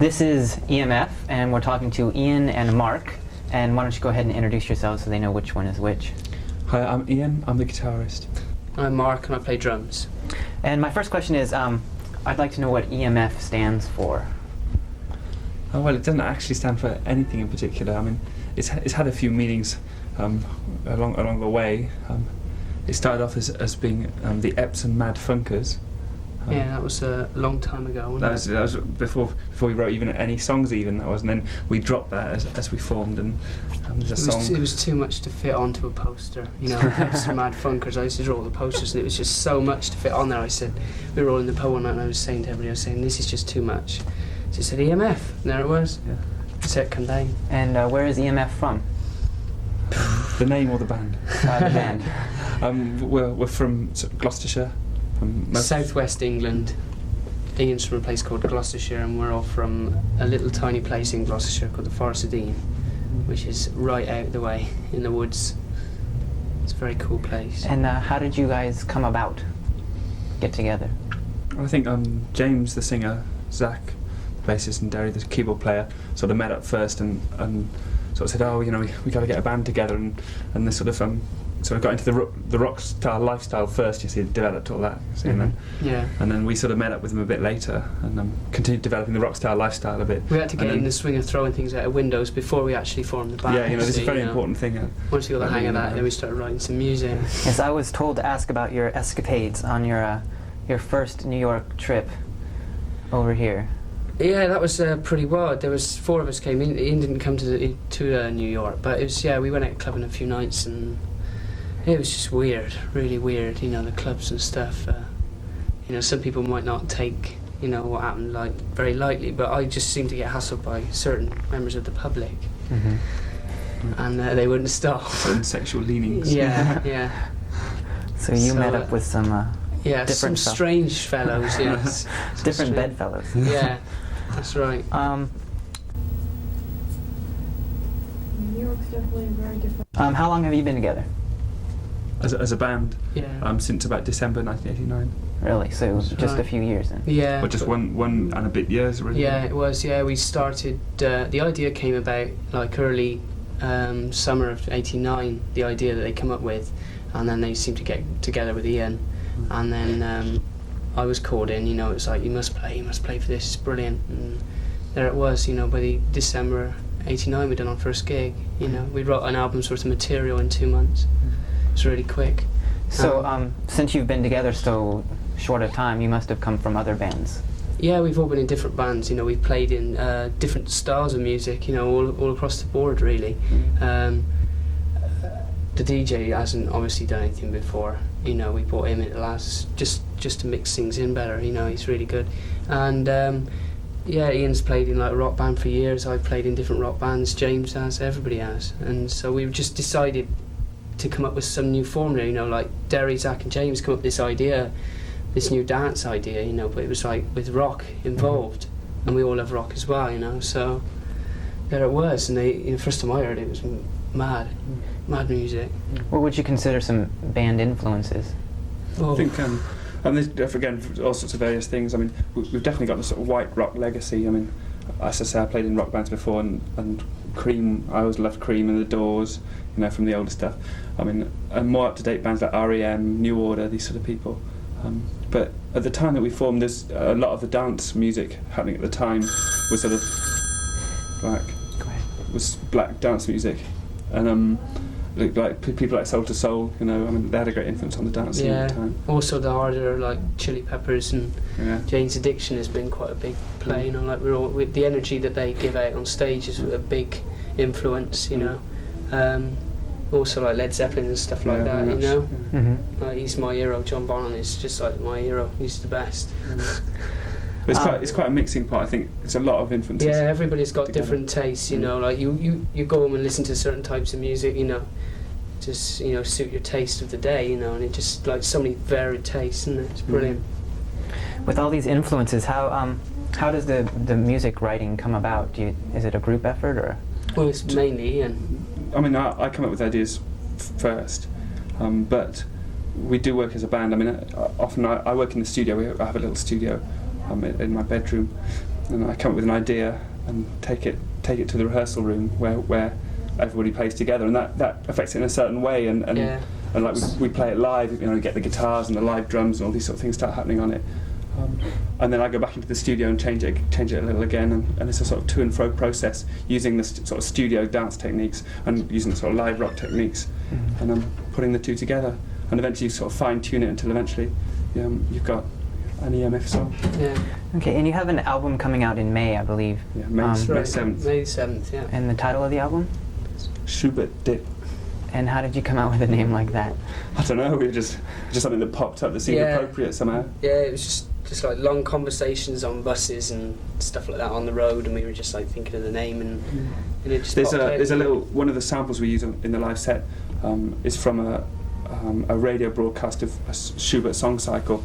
This is EMF, and we're talking to Ian and Mark. And why don't you go ahead and introduce yourselves so they know which one is which. Hi, I'm Ian. I'm the guitarist. I'm Mark, and I play drums. And my first question is, I'd like to know what EMF stands for. Oh, well, it doesn't actually stand for anything in particular. I mean, it's had a few meanings along the way. It started off as being the Epsom Mad Funkers. Yeah, that was a long time ago, wasn't That was before we wrote even any songs even, that was, and then we dropped that as we formed, and it was too much to fit onto a poster, you know. Epsom Mad Funkers, I used to draw all the posters and it was just so much to fit on there. We were all in the pub one night and I was saying to everybody, this is just too much. So he said EMF, and there it was. Yeah. So it came down. And where is EMF from? The name or the band? The band. We're from Gloucestershire. Southwest England. Ian's from a place called Gloucestershire, and we're all from a little tiny place in Gloucestershire called the Forest of Dean, which is right out the way in the woods. It's a very cool place. And how did you guys come about, get together? I think James, the singer, Zach, the bassist, and Derry, the keyboard player, sort of met up first and sort of said, oh, you know, we got to get a band together, and they sort of got into the rock style lifestyle first. You see, developed all that. See, and then we sort of met up with them a bit later and continued developing the rock style lifestyle a bit. We had to get in the swing of throwing things out of windows before we actually formed the band. Yeah, this is a very important thing. Once we got the hang of that, then we started writing some music. Yes, I was told to ask about your escapades on your first New York trip over here. Yeah, that was pretty wild. There was 4 of us came in. Ian didn't come to New York, but it was, we went out clubbing a few nights and it was just weird, really weird, the clubs and stuff. Some people might not take, what happened very lightly, but I just seemed to get hassled by certain members of the public. Mm-hmm. And they wouldn't stop. Certain sexual leanings. Yeah. So you met up with some some strange fellows, yes. Different bedfellows. Yeah, that's right. New York's definitely very different. How long have you been together? As a band? Yeah. Since about December 1989. Really? So just a few years then? Yeah. Or just one and a bit years, really? Yeah, it was. Yeah, we started. The idea came about early summer of '89. The idea that they come up with, and then they seemed to get together with Ian, and then I was called in. It's like you must play for this. It's brilliant. And there it was. By the December '89, we'd done our first gig. We wrote an album's worth of material in 2 months. It was really quick. So, since you've been together so short a time, you must have come from other bands. Yeah, we've all been in different bands. We've played in different styles of music. All across the board, really. The DJ hasn't obviously done anything before. We brought him in at last just to mix things in better. He's really good. And Ian's played in a rock band for years. I've played in different rock bands. James has. Everybody has. And so we've just decided to come up with some new formula, Derry, Zach and James come up with this idea, this new dance idea, but it was with rock involved, and we all love rock as well, so there it was, and the first time I heard it was mad music. What would you consider some band influences? I think, and there's, again, all sorts of various things. I mean, we've definitely got the sort of white rock legacy. I mean, as I say, I played in rock bands before, and Cream, I always loved Cream and The Doors, from the older stuff. I mean, and more up-to-date bands like R.E.M., New Order, these sort of people. But at the time that we formed, there's a lot of the dance music happening at the time was sort of black dance music, and people like Soul to Soul, they had a great influence on the dance scene at the time. Also the harder Chili Peppers and Jane's Addiction has been quite a big play. We're all with the energy that they give out on stage is a big influence. Also Led Zeppelin and stuff like that. Mm-hmm. He's my hero. John Bonham is just my hero. He's the best. But it's quite a mixing pot. I think it's a lot of influences. Yeah, everybody's got different tastes. You go home and listen to certain types of music. Just suit your taste of the day. And it just so many varied tastes, and it's brilliant. With all these influences, how does the music writing come about? Is it a group effort or? Well, it's mainly Ian. I mean, I come up with ideas first, but we do work as a band. I mean, often I work in the studio. I have a little studio in my bedroom, and I come up with an idea and take it to the rehearsal room where everybody plays together, and that affects it in a certain way, and like we play it live, you know, get the guitars and the live drums and all these sort of things start happening on it, and then I go back into the studio and change it a little again, and it's a sort of to and fro process using the sort of studio dance techniques and using the sort of live rock techniques, and I'm putting the two together, and eventually you sort of fine tune it until eventually you've got an EMF song. Yeah. Okay, and you have an album coming out in May, I believe. Yeah, May 7th. May 7th, yeah. And the title of the album? Schubert Dip. And how did you come out with a name like that? I don't know, just something that popped up that seemed appropriate somehow. Yeah, it was just like long conversations on buses and stuff like that on the road, and we were just like thinking of the name, and it just there's a little one of the samples we use in the live set is from a radio broadcast of a Schubert song cycle,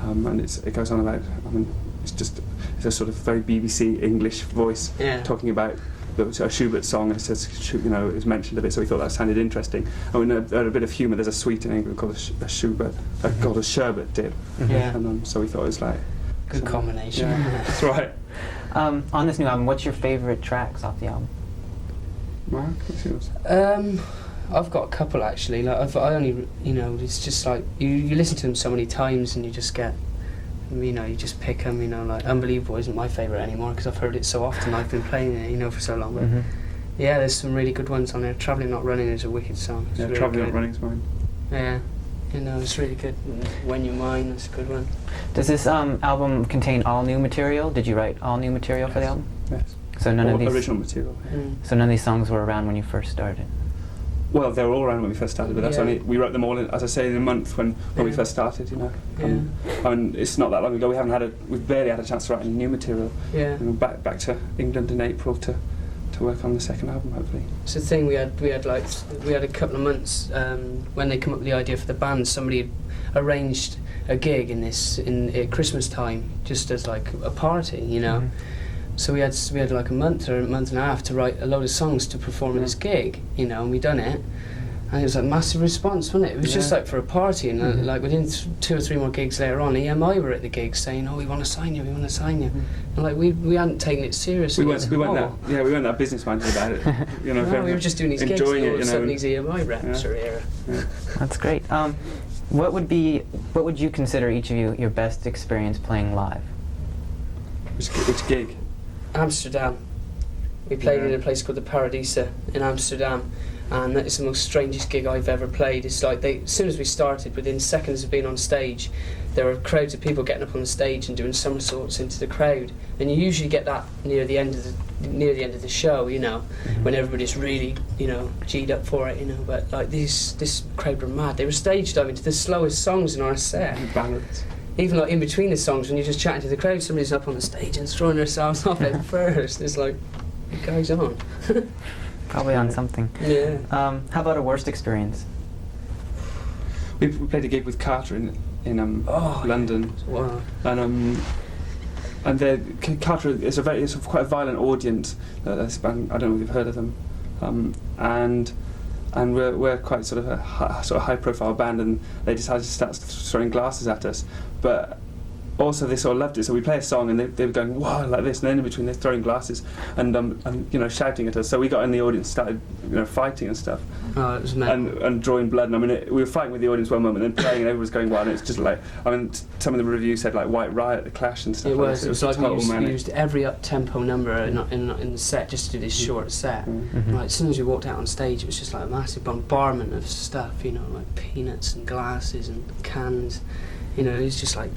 and it goes on about, I mean, it's a sort of very BBC English voice talking about a Schubert song, and it says, you know, it was mentioned a bit, so we thought that sounded interesting. And we had a bit of humour. There's a sweet in England called a sherbet dip, and so we thought it was like good combination. Yeah, that's right. On this new album, what's your favourite tracks off the album? Mark, what's yours? I've got a couple actually. Like I only, you know, it's just like you listen to them so many times and you just get, you know, you just pick them. You know, like Unbelievable isn't my favourite anymore because I've heard it so often. I've been playing it, you know, for so long. But yeah, there's some really good ones on there. Travelling Not Running is a wicked song. It's really Travelling good. Not Running is mine. Yeah, you know, it's really good. And When You're Mine is a good one. Does this album contain all new material? Did you write all new material for the album? Yes. So none of these original material. So none of these songs were around when you first started. Well, they were all around when we first started, but that's only we wrote them all in, as I say, in a month when we first started. You know, I mean, it's not that long ago. We've barely had a chance to write any new material. Yeah. And back to England in April to work on the second album, hopefully. It's the thing we had a couple of months when they come up with the idea for the band. Somebody had arranged a gig at Christmas time, just as like a party, you know. So we had like a month or a month and a half to write a load of songs to perform at this gig, you know, and we done it, and it was like massive response, wasn't it? It was just like for a party, and like within 2 or 3 more gigs later on, EMI were at the gig saying, "Oh, we want to sign you, we want to sign you," and like we hadn't taken it seriously. We weren't that business minded about it, you know. No, we were just doing these gigs, enjoying and all it, of a you sudden know. these EMI reps are here. Yeah. That's great. What would you consider each of you your best experience playing live? Which gig? Amsterdam. We played in a place called the Paradisa in Amsterdam, and that is the most strangest gig I've ever played. It's like as soon as we started, within seconds of being on stage, there were crowds of people getting up on the stage and doing somersaults into the crowd, and you usually get that near the end of the show, you know, when everybody's really, you know, G'd up for it, you know. But like this crowd were mad. They were stage diving to the slowest songs in our set. Ballads. Even like in between the songs, when you're just chatting to the crowd, somebody's up on the stage and throwing themselves off at first. It's like, what goes on? Probably on something. Yeah. How about a worst experience? We played a gig with Carter in London. Wow. And Carter is it's quite a violent audience. This band, I don't know if you've heard of them, and we're quite sort of a high profile band, and they decided to start throwing glasses at us, but also they sort of loved it. So we play a song and they were going whoa like this, and then in between they're throwing glasses and you know, shouting at us. So we got in the audience, started, you know, fighting and stuff. Oh, it was mad. And drawing blood. And I mean, we were fighting with the audience one moment, and then playing, and everyone was going wild. And it's just like, I mean, some of the reviews said like White Riot, The Clash, and stuff. It was like total we manic. used every up tempo number in the set just to do this short set. Like as soon as we walked out on stage, it was just like a massive bombardment of stuff, you know, like peanuts and glasses and cans. You know, it was just like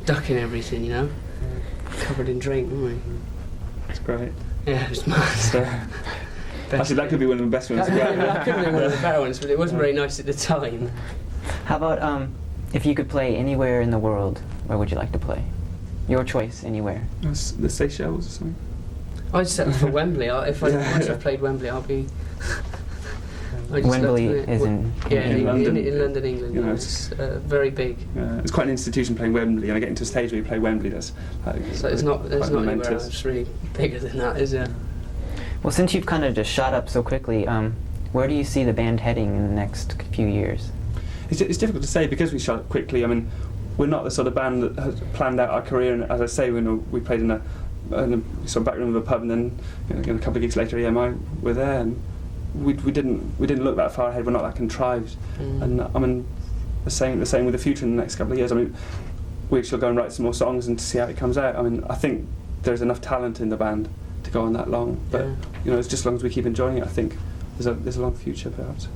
ducking everything, you know, covered in drink, weren't we? It's great. Yeah, it was mad. Actually, that could be one of the best ones. That could have been one of the better ones, but it wasn't very nice at the time. How about if you could play anywhere in the world, where would you like to play? Your choice, anywhere. The Seychelles or something. I'd settle for Wembley. Once I've played Wembley, I'll be. Wembley is in London. In London, England. You know, it's very big. It's quite an institution playing Wembley, and I get into a stage where you play Wembley. That's So there's not anywhere momentous. else really bigger than that, is there? Well, since you've kind of just shot up so quickly, where do you see the band heading in the next few years? It's difficult to say because we shot up quickly. I mean, we're not the sort of band that has planned out our career, and as I say, we played in sort of back room of a pub, and then a couple of gigs later, EMI were there, and we didn't look that far ahead. We're not that contrived, and I mean, the same with the future in the next couple of years. I mean, we shall go and write some more songs and see how it comes out. I mean, I think there's enough talent in the band to go on that long, but it's just as long as we keep enjoying it, I think there's a long future perhaps.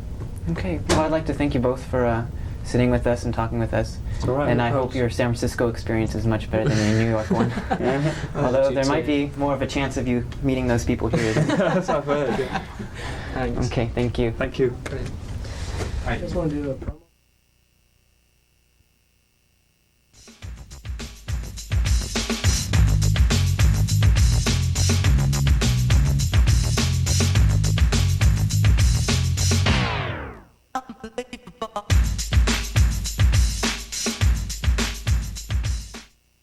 Okay, well, I'd like to thank you both for sitting with us and talking with us. It's all right. And I hope your San Francisco experience is much better than your New York one. Although there might be more of a chance of you meeting those people here. That's what I've heard. Thanks. Okay, thank you. Thank you. Great. I just want to do a promo.